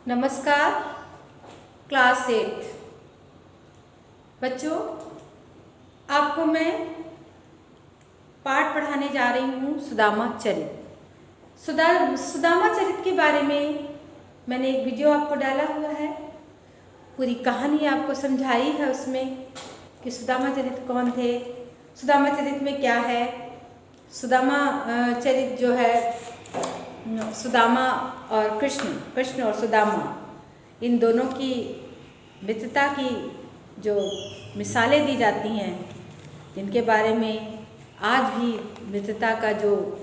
नमस्कार क्लास 8 बच्चों, आपको मैं पाठ पढ़ाने जा रही हूँ सुदामा चरित। सुदामा चरित के बारे में मैंने एक वीडियो आपको डाला हुआ है। पूरी कहानी आपको समझाई है उसमें कि सुदामा चरित कौन थे, सुदामा चरित में क्या है। सुदामा चरित जो है सुदामा और कृष्ण और सुदामा, इन दोनों की मित्रता की जो मिसालें दी जाती हैं, जिनके बारे में आज भी मित्रता का जो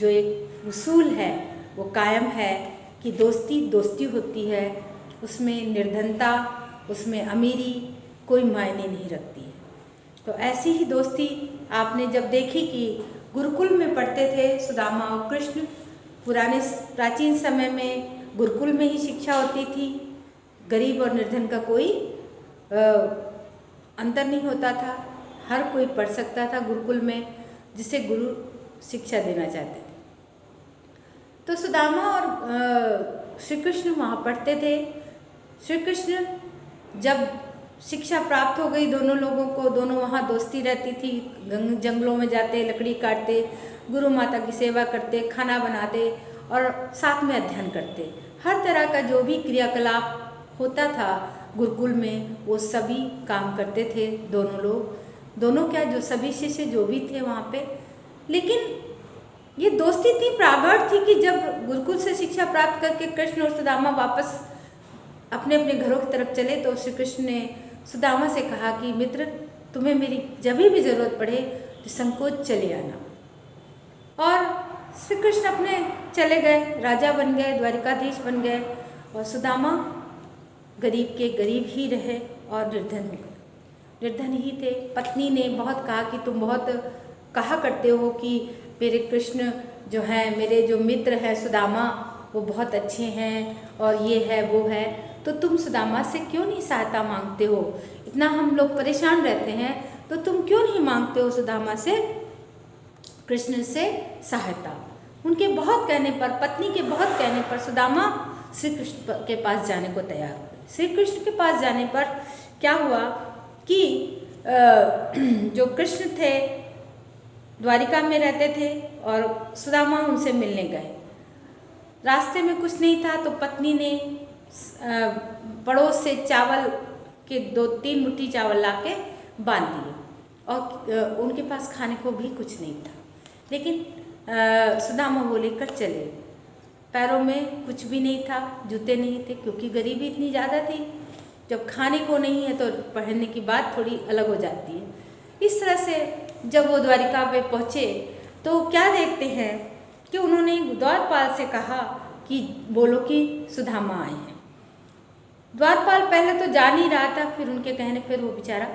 एक उसूल है वो कायम है कि दोस्ती होती है, उसमें निर्धनता, उसमें अमीरी कोई मायने नहीं रखती है। तो ऐसी ही दोस्ती आपने जब देखी कि गुरुकुल में पढ़ते थे सुदामा और कृष्ण। प्राचीन समय में गुरुकुल में ही शिक्षा होती थी, गरीब और निर्धन का कोई अंतर नहीं होता था, हर कोई पढ़ सकता था गुरुकुल में, जिसे गुरु शिक्षा देना चाहते थे। तो सुदामा और श्री कृष्ण वहाँ पढ़ते थे। श्री कृष्ण जब शिक्षा प्राप्त हो गई दोनों लोगों को, दोनों वहाँ दोस्ती रहती थी, जंगलों में जाते, लकड़ी काटते, गुरु माता की सेवा करते, खाना बनाते और साथ में अध्ययन करते। हर तरह का जो भी क्रियाकलाप होता था गुरुकुल में, वो सभी काम करते थे दोनों लोग, जो सभी शिष्य जो भी थे वहाँ पे। लेकिन ये दोस्ती इतनी प्रगाढ़ थी कि जब गुरुकुल से शिक्षा प्राप्त करके कृष्ण और सुदामा वापस अपने अपने घरों की तरफ चले तो श्री कृष्ण ने सुदामा से कहा कि मित्र, तुम्हें मेरी जब भी ज़रूरत पड़े तो संकोच चले आना। और श्री कृष्ण अपने चले गए, राजा बन गए, द्वारिकाधीश बन गए, और सुदामा गरीब के गरीब ही रहे और निर्धन ही थे। पत्नी ने बहुत कहा कि तुम बहुत कहा करते हो कि मेरे कृष्ण जो हैं, मेरे जो मित्र हैं सुदामा, वो बहुत अच्छे हैं और ये है वो है, तो तुम सुदामा से क्यों नहीं सहायता मांगते हो? इतना हम लोग परेशान रहते हैं तो तुम क्यों नहीं मांगते हो सुदामा से, कृष्ण से सहायता? उनके बहुत कहने पर, पत्नी के बहुत कहने पर सुदामा श्री कृष्ण के पास जाने को तैयार हुए। श्री कृष्ण के पास जाने पर क्या हुआ कि जो कृष्ण थे द्वारिका में रहते थे और सुदामा उनसे मिलने गए। रास्ते में कुछ नहीं था तो पत्नी ने पड़ोस से चावल के 2-3 मुट्ठी चावल लाके बांध दिए और उनके पास खाने को भी कुछ नहीं था। लेकिन सुदामा वो लेकर चले। पैरों में कुछ भी नहीं था, जूते नहीं थे, क्योंकि गरीबी इतनी ज़्यादा थी। जब खाने को नहीं है तो पहनने की बात थोड़ी अलग हो जाती है। इस तरह से जब वो द्वारिका पे पहुँचे तो क्या देखते हैं कि उन्होंने द्वारपाल से कहा कि बोलो कि सुदामा आए हैं। द्वारपाल पहले तो जा नहीं रहा था, फिर उनके कहने पर वो बेचारा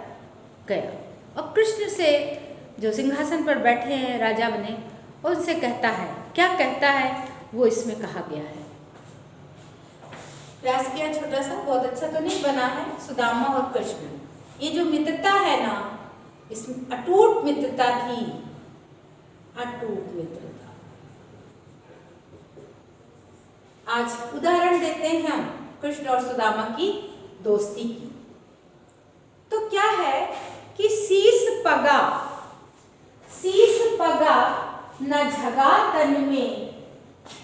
गया और कृष्ण से जो सिंहासन पर बैठे हैं राजा बने, उनसे कहता है, क्या कहता है वो इसमें कहा गया है। प्रयास किया छोटा सा, बहुत अच्छा तो नहीं बना है। सुदामा और कृष्ण, ये जो मित्रता है ना, इसमें अटूट मित्रता थी, अटूट मित्रता। आज उदाहरण देते हैं हम कृष्ण और सुदामा की दोस्ती की। तो क्या है कि शीस पगा न झगा तन में,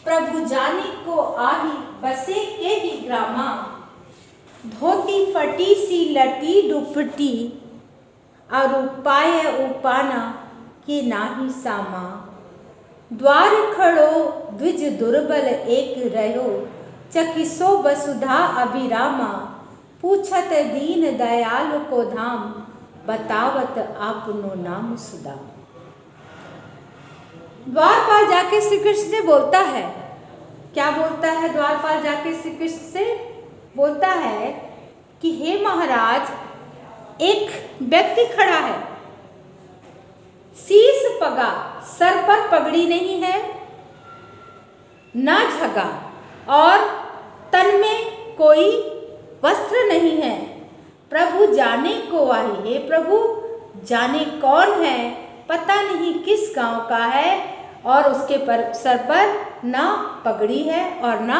प्रभु जाने को आही बसे के ही ग्रामा। धोती फटी सी लटी दुपटी, और उपाय उपाना के नाही सामा। द्वार खड़ो द्विज दुर्बल एक रहो, चकिसो वसुधा अभिरामा। पूछत दीन दयाल को धाम, बतावत आपनो नाम सुदामा। द्वारपाल जाके श्री कृष्ण से बोलता है, क्या बोलता है? द्वारपाल जाके श्री कृष्ण से बोलता है कि हे महाराज, एक व्यक्ति खड़ा है, शीस पगा, सर पर पगड़ी नहीं है, ना झगा, और तन में कोई वस्त्र नहीं है। प्रभु जाने को आए, हे प्रभु जाने कौन है, पता नहीं किस गांव का है, और उसके सर पर ना पगड़ी है और ना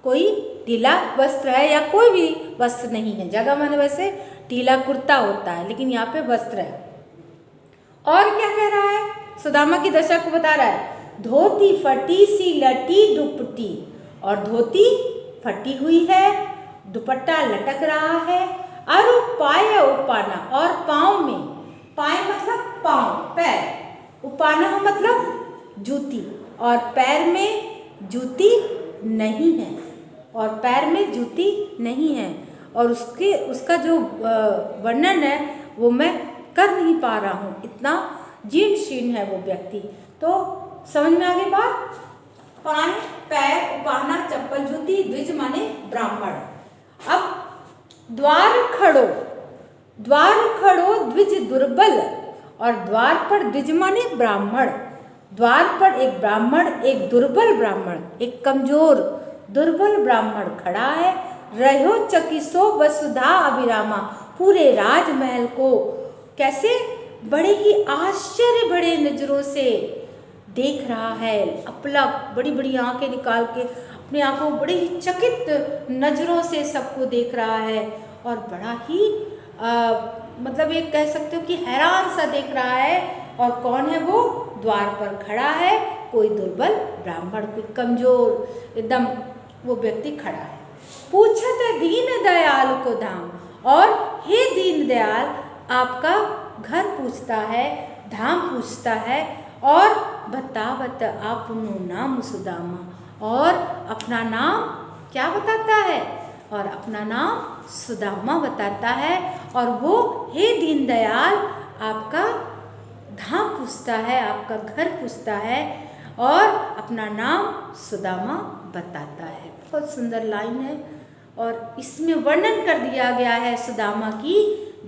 कोई ढीला वस्त्र है या कोई भी वस्त्र नहीं है। जगह माने वैसे ढीला कुर्ता होता है, लेकिन यहाँ पे वस्त्र है। और क्या कह रहा है, सुदामा की दशा को बता रहा है, धोती फटी सी लटी दुपट्टी, और धोती फटी हुई है, दुपट्टा लटक रहा है, और पाय उपाना, और पाँव में, पाय मतलब पाँव, पैर, उपाना मतलब जूती, और पैर में जूती नहीं है, और पैर में जूती नहीं है। और उसका जो वर्णन है वो मैं कर नहीं पा रहा हूँ, इतना जीर्ण शीर्ण है वो व्यक्ति। तो समझ में आ गई बात। पाय, पैर, उपाना, चप्पल, जूती, द्विज माने ब्राह्मण। अब द्वार खड़ो, द्वार खड़ो द्विज दुर्बल, और द्वार पर द्विज माने ब्राह्मण। द्वार पर एक ब्राह्मण, एक दुर्बल ब्राह्मण, एक कमजोर दुर्बल ब्राह्मण खड़ा है। रहो चकिसो वसुधा अभिरामा, पूरे राजमहल को कैसे बड़े ही आश्चर्य भरे नजरों से देख रहा है। अपलक बड़ी बड़ी आंखें निकाल के अपने आंखों को बड़ी ही चकित नजरों से सबको देख रहा है, और बड़ा ही मतलब ये कह सकते हो कि हैरान सा देख रहा है। और कौन है वो? द्वार पर खड़ा है कोई दुर्बल ब्राह्मण, कोई कमजोर एकदम वो व्यक्ति खड़ा है। पूछत दीन दयाल को धाम, और हे दीन दयाल आपका घर पूछता है, धाम पूछता है, और बतावत आपनो नाम सुदामा, और अपना नाम क्या बताता है? और अपना नाम सुदामा बताता है। और वो हे दीन दयाल आपका धाम पूछता है, आपका घर पूछता है, और अपना नाम सुदामा बताता है। बहुत सुंदर लाइन है, और इसमें वर्णन कर दिया गया है सुदामा की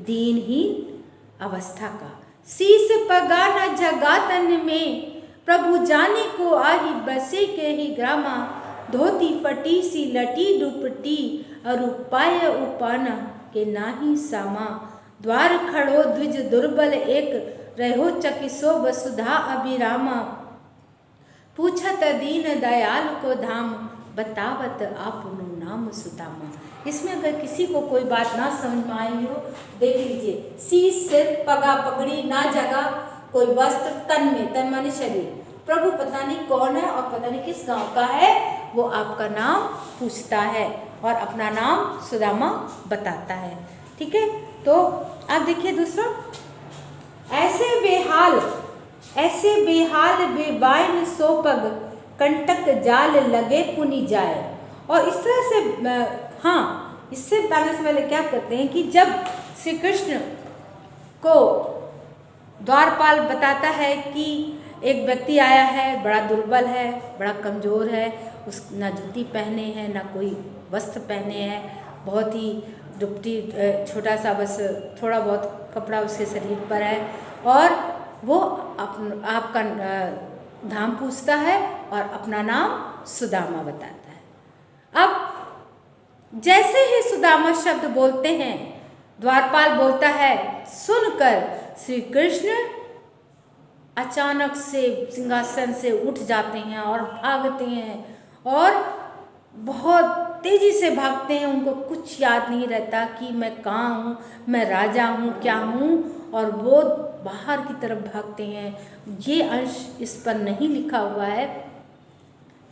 दीनहीन अवस्था का। शीस पगा न जगा तन में, प्रभु जाने को आही बसे के ही ग्रामा, धोती फटी सी लटी दुपट्टी, और पाय उपाना के नाही सामा, द्वार खड़ो द्विज दुर्बल एक, रहो चकिसो वसुधा अभिरामा, पूछत दीन दयाल को धाम, बतावत आपनो नाम सुदामा। इसमें अगर किसी को कोई बात ना समझ में आई हो, देख लीजिए। शीश, सिर, पगा पगड़ी, ना जगह, कोई वस्त्र, तन में, तन माने शरीर, प्रभु पता नहीं कौन है और पता नहीं किस गांव का है, वो आपका नाम पूछता है और अपना नाम सुदामा बताता है। ठीक है, तो आप देखिए दूसरा, ऐसे बेहाल बेबाइन सोपग, कंटक जाल लगे पुनि जाए। और इस तरह से इससे बताने से पहले क्या करते हैं कि जब श्री कृष्ण को द्वारपाल बताता है कि एक व्यक्ति आया है, बड़ा दुर्बल है, बड़ा कमज़ोर है, उस ना जूती पहने हैं ना कोई वस्त्र पहने हैं, बहुत ही दुपट्टी छोटा सा बस थोड़ा बहुत कपड़ा उसके शरीर पर है, और वो आपका धाम पूछता है और अपना नाम सुदामा बताता है। अब जैसे ही सुदामा शब्द बोलते हैं, द्वारपाल बोलता है, सुनकर श्री कृष्ण अचानक से सिंहासन से उठ जाते हैं और भागते हैं, और बहुत तेज़ी से भागते हैं। उनको कुछ याद नहीं रहता कि मैं कहाँ हूँ, मैं राजा हूँ, क्या हूँ, और वो बाहर की तरफ भागते हैं। ये अंश इस पर नहीं लिखा हुआ है,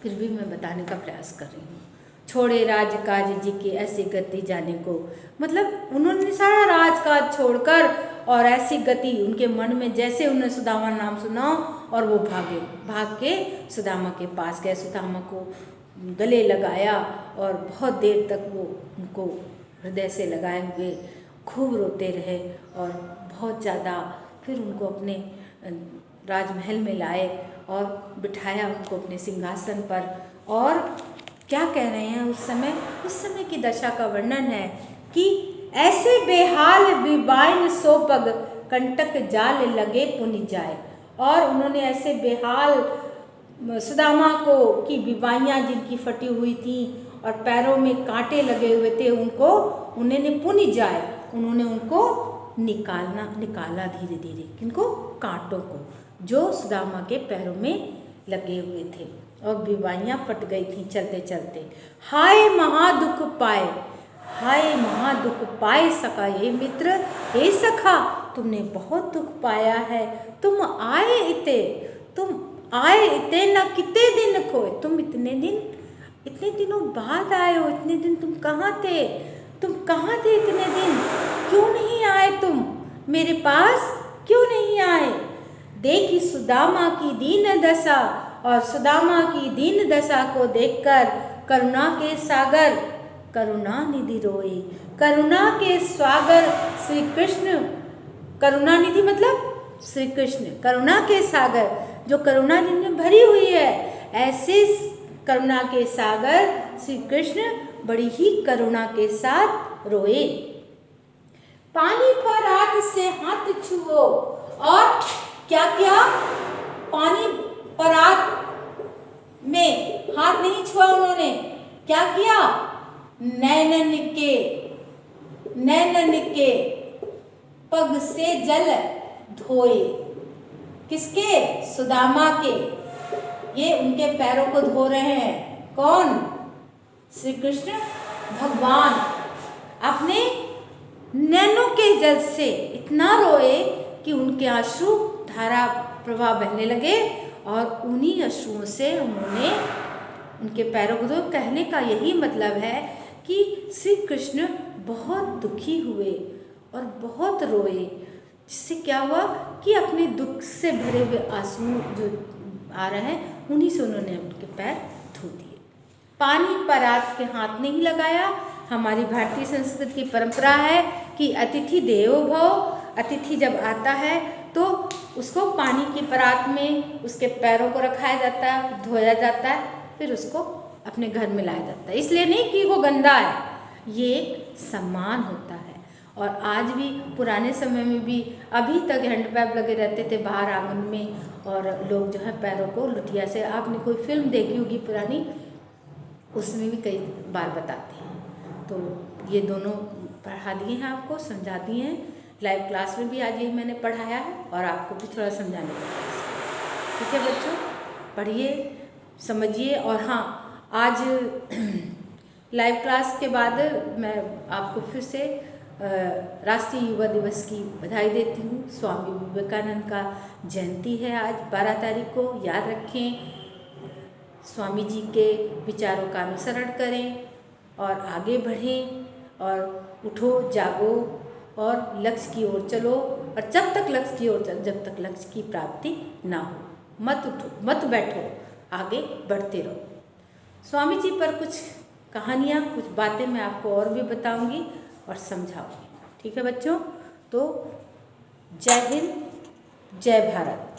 फिर भी मैं बताने का प्रयास कर रही हूँ। छोड़े राजकाज जी के ऐसी गति जाने को, मतलब उन्होंने सारा राजकाज छोड़कर और ऐसी गति उनके मन में, जैसे उन्होंने सुदामा नाम सुना और वो भाग के सुदामा के पास गए, सुदामा को गले लगाया और बहुत देर तक वो उनको हृदय से लगाए हुए खूब रोते रहे, और बहुत ज़्यादा फिर उनको अपने राजमहल में लाए और बिठाया उनको अपने सिंहासन पर। और क्या कह रहे हैं उस समय की दशा का वर्णन है कि ऐसे बेहाल विबाइन सोपग, कंटक जाल लगे पुनि जाए। और उन्होंने ऐसे बेहाल सुदामा को की विबाइयाँ जिनकी फटी हुई थी और पैरों में कांटे लगे हुए थे, उन्होंने पुनि जाए, उन्होंने उनको निकाला धीरे धीरे, किनको? कांटों को जो सुदामा के पैरों में लगे हुए थे। और बीवाइयाँ फट गई थीं चलते चलते। हाय महादुख पाए, हाय महादुख पाए सखा, हे मित्र हे सखा, तुमने बहुत दुख पाया है। तुम आए इते न कितने दिन खोए, तुम इतने दिनों बाद आए हो। इतने दिन तुम कहाँ थे इतने दिन? क्यों नहीं आए तुम मेरे पास, क्यों नहीं आए? देखी सुदामा की दीन दशा, और सुदामा की दीन दशा को देखकर करुणा के सागर करुणा निधि रोए। करुणा के सागर श्री कृष्ण, करुणा निधि मतलब श्री कृष्ण, करुणा के सागर जो करुणा निधि में भरी हुई है, ऐसे करुणा के सागर श्री कृष्ण बड़ी ही करुणा के साथ रोए। पानी पर हाथ से हाथ छुओ, और क्या किया? पानी पर हाथ में हाथ नहीं छुआ उन्होंने, क्या किया? नैनन के पग से जल धोए। किसके? सुदामा के। ये उनके पैरों को धो रहे हैं। कौन? श्री कृष्ण भगवान अपने नैनों के जल से इतना रोए कि उनके आंसू धारा प्रवाह बहने लगे, और उन्हीं अश्रुओं से उन्होंने उनके पैरों को धो। कहने का यही मतलब है कि श्री कृष्ण बहुत दुखी हुए और बहुत रोए, जिससे क्या हुआ कि अपने दुख से भरे हुए आंसू जो आ रहे हैं, उन्हीं से उन्होंने उनके पैर धो दिए। पानी पर हाथ के हाथ नहीं लगाया। हमारी भारतीय संस्कृति की परंपरा है कि अतिथि देवो भव, अतिथि जब आता है तो उसको पानी की परात में उसके पैरों को रखाया जाता है, धोया जाता है, फिर उसको अपने घर में लाया जाता है। इसलिए नहीं कि वो गंदा है, ये एक सम्मान होता है। और आज भी, पुराने समय में भी अभी तक हैंडपैप लगे रहते थे बाहर आंगन में, और लोग जो है पैरों को लुटिया से, आपने कोई फिल्म देखी होगी पुरानी, उसमें भी कई बार बताते हैं। तो ये दोनों पढ़ा दिए हैं आपको, समझा दिए हैं। लाइव क्लास में भी आज ये मैंने पढ़ाया है, और आपको भी थोड़ा समझाने का प्रयास किया। ठीक है बच्चों, पढ़िए, समझिए। और हाँ, आज लाइव क्लास के बाद मैं आपको फिर से राष्ट्रीय युवा दिवस की बधाई देती हूँ। स्वामी विवेकानंद का जयंती है आज 12 तारीख को, याद रखें। स्वामी जी के विचारों का अनुसरण करें और आगे बढ़ें, और उठो, जागो और लक्ष्य की ओर चलो। और जब तक लक्ष्य की ओर चलो, जब तक लक्ष्य की प्राप्ति ना हो, मत उठो, मत बैठो, आगे बढ़ते रहो। स्वामी जी पर कुछ कहानियाँ, कुछ बातें मैं आपको और भी बताऊंगी और समझाऊंगी। ठीक है बच्चों, तो जय हिंद, जय भारत।